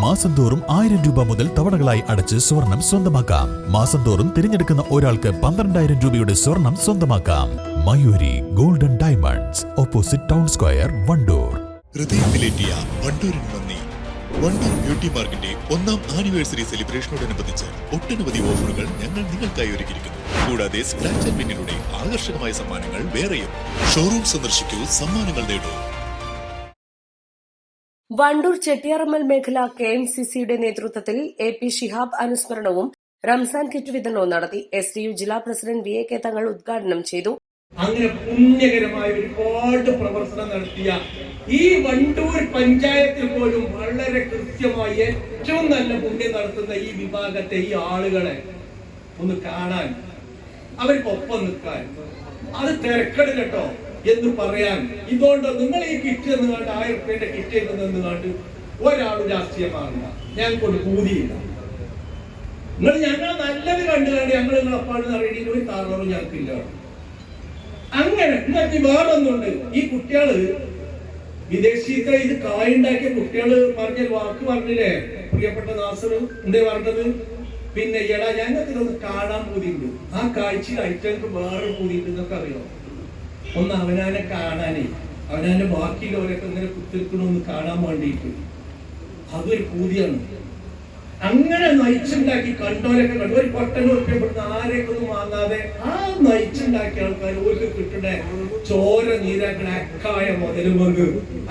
മാസം തോറും 1000 രൂപ മുതൽ തവണകളായി അടച്ച് സ്വർണം സ്വന്തമാക്കാം. മാസം തോറും തിരഞ്ഞെടുക്കുന്ന ഒരാൾക്ക് 12,000 രൂപയുടെ സ്വർണം സ്വന്തമാക്കാം. Mayuri golden diamonds, opposite town square, Wandoor. ഹൃദയത്തിലേറ്റിയ വണ്ടൂരിന് നന്ദി. വണ്ടൂർ ബ്യൂട്ടി പാർക്കിന്റെ 1ാം ആനിവേഴ്സറി സെലിബ്രേഷനോടനുബന്ധിച്ച് ഒട്ടനവധി ഓഫറുകൾ ഞങ്ങൾ നിങ്ങൾക്കായി ഒരുക്കിയിരിക്കുന്നു. കൂടാതെ സ്ക്രാച്ച് ആൻഡ് വിന്നിലൂടെ ആകർഷകമായ സമ്മാനങ്ങൾ വേറെയും. ഷോറൂം സന്ദർശിക്കൂ, സമ്മാനങ്ങൾ നേടൂ. വണ്ടൂർ ചെട്ടിയാറമ്മൽ മേഖല KMCCയുടെ നേതൃത്വത്തിൽ AP ഷിഹാബ് അനുസ്മരണവും റംസാൻ കിറ്റ് വിതരണവും നടത്തി. SDU ജില്ലാ പ്രസിഡന്റ് VA തങ്ങൾ ഉദ്ഘാടനം ചെയ്തു. അങ്ങനെ പുണ്യകരമായ ഒരുപാട് പ്രവർത്തനം നടത്തിയ ഈ വണ്ടൂർ പഞ്ചായത്തിൽ പോലും വളരെ കൃത്യമായി ഏറ്റവും നല്ല പുണ്യം നടത്തുന്ന ഈ വിഭാഗത്തെ, ഈ ആളുകളെ ഒന്ന് കാണാൻ, അവർക്കൊപ്പം നിൽക്കാൻ, അത് തിരക്കടില്ലട്ടോ എന്ന് പറയാൻ, ഇതുകൊണ്ട് നിങ്ങൾ ഈ കിറ്റ് എന്ന് കണ്ട് 1000 രൂപയുടെ കിറ്റ് എന്ന് കണ്ട് ഒരാളും രാഷ്ട്രീയമാറില്ല. ഞങ്ങൾക്കൊണ്ട് കൂതിയില്ല. ഞങ്ങൾ നല്ലത് കണ്ടു ഞങ്ങൾ നിങ്ങളപ്പാട് അറിയണ ഒരു താറും ഞങ്ങൾക്കില്ല. അങ്ങനെ ഇന്നത്തെ വേറൊന്നുണ്ട്. ഈ കുട്ടികള് വിദേശീയത്തെ ഇത് കായുണ്ടാക്കിയ കുട്ടികള് പറഞ്ഞ വാക്ക് പറഞ്ഞില്ലേ, പ്രിയപ്പെട്ട നാസർ എന്തേ പറഞ്ഞത്? പിന്നെ എടാ ഞങ്ങൾക്ക് ഇതൊന്ന് കാണാൻ പൂതിയുണ്ട്. ആ കാഴ്ച അയച്ചവർക്ക് വേറെ പൂതിയുണ്ട്. എന്നൊക്കെ അറിയോ? ഒന്ന് അവനാനെ കാണാനേ, അവനാന്റെ ബാക്കിയുള്ളവരൊക്കെ ഇങ്ങനെ കുത്തിരിക്കണമെന്ന് കാണാൻ വേണ്ടിയിട്ട് അതൊരു പൂതിയാണ്. അങ്ങനെ നയിച്ചുണ്ടാക്കി കണ്ടോരൊക്കെ കണ്ടു. ഒരു പൊട്ടനൊറ്റപ്പെടുന്ന ആരെയൊക്കെ ഒന്നും വാങ്ങാതെ ആ നയിച്ചുണ്ടാക്കിയ ആൾക്കാർ ഓർക്ക് കിട്ടണേ ചോര നീരാക്കണ അക്കായ മുതലും വന്ന്,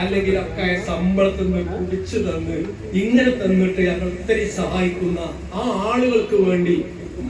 അല്ലെങ്കിൽ അക്കായ ശമ്പളത്തിൽ നിന്ന് കുടിച്ചു തന്ന്, ഇങ്ങനെ തന്നിട്ട് ഞങ്ങൾ ഇത്തിരി സഹായിക്കുന്ന ആ ആളുകൾക്ക് വേണ്ടി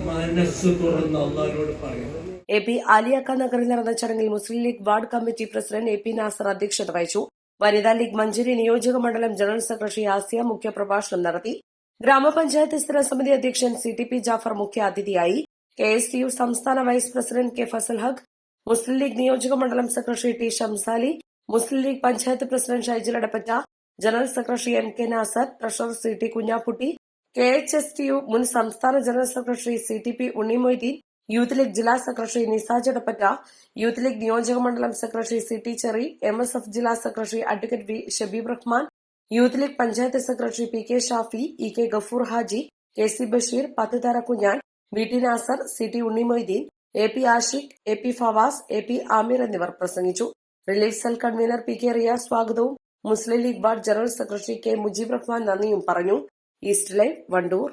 മനസ്സ് തുറന്ന് അള്ളാഹിനോട് പറയാം. AP ആലിയാക്ക നഗറിൽ നടന്ന ചടങ്ങിൽ Muslim League ward committee president AP Nasar അധ്യക്ഷത വഹിച്ചു. വനിതാ ലീഗ് മഞ്ചേരി നിയോജക മണ്ഡലം ജനറൽ സെക്രട്ടറി ആസിയ മുഖ്യപ്രഭാഷണം നടത്തി. ഗ്രാമപഞ്ചായത്ത് സ്ഥിരം സമിതി അധ്യക്ഷൻ CTP ജാഫർ മുഖ്യ അതിഥിയായി. KSTU സംസ്ഥാന vice president K Fazal Haq, Muslim League നിയോജക മണ്ഡലം secretary T Shamsali, Muslim League panchayat president Shaijal Edappatta, general secretary MK Nasar, treasurer CT Kunjapputty, KHSTU മുൻ സംസ്ഥാന general secretary CTP Unni Moideen, youth League ജില്ലാ secretary Nisaj Edappatta, youth League നിയോജക മണ്ഡലം സെക്രട്ടറി CT ചെറി, MSF ജില്ലാ secretary advocate V Shabeeb Rahman, youth League panchayat secretary PK Shafi, EK Gafoor Haji, KC Basheer, Pathuthara Kunhan, VT Nasar, CT Unni Moideen, AP Ashiq, AP Fawas, AP Amir എന്നിവർ പ്രസംഗിച്ചു. Relief cell convener PK Riyas സ്വാഗതവും Muslim League ward general secretary K Mujeeb Rahman നന്ദിയും പറഞ്ഞു. East Live, Wandoor.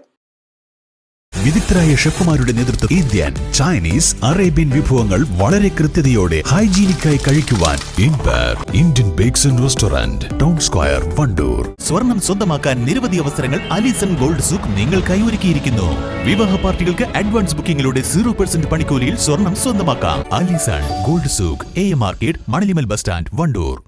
വിദഗ്ധരായ ഷെഫുമാരുടെ നേതൃത്വം ഇന്ത്യൻ, ചൈനീസ്, അറേബ്യൻ വിഭവങ്ങൾ വളരെ കൃത്യതയോടെ ഹൈജീനിക്കായി കഴിക്കുവാൻ Indian bakes and restaurant, town square, Wandoor. സ്വർണം സ്വന്തമാക്കാൻ നിരവധി അവസരങ്ങൾ അലിസൺ ഗോൾഡ് സൂക്ക് നിങ്ങൾക്കായി ഒരുക്കിയിരിക്കുന്നു. വിവാഹ പാർട്ടികൾക്ക് അഡ്വാൻസ് ബുക്കിംഗിലൂടെ 0% പണിക്കൂലിയിൽ സ്വർണം സ്വന്തമാക്കാം. Alison gold souk, AM market, Manalimal bus stand, Wandoor.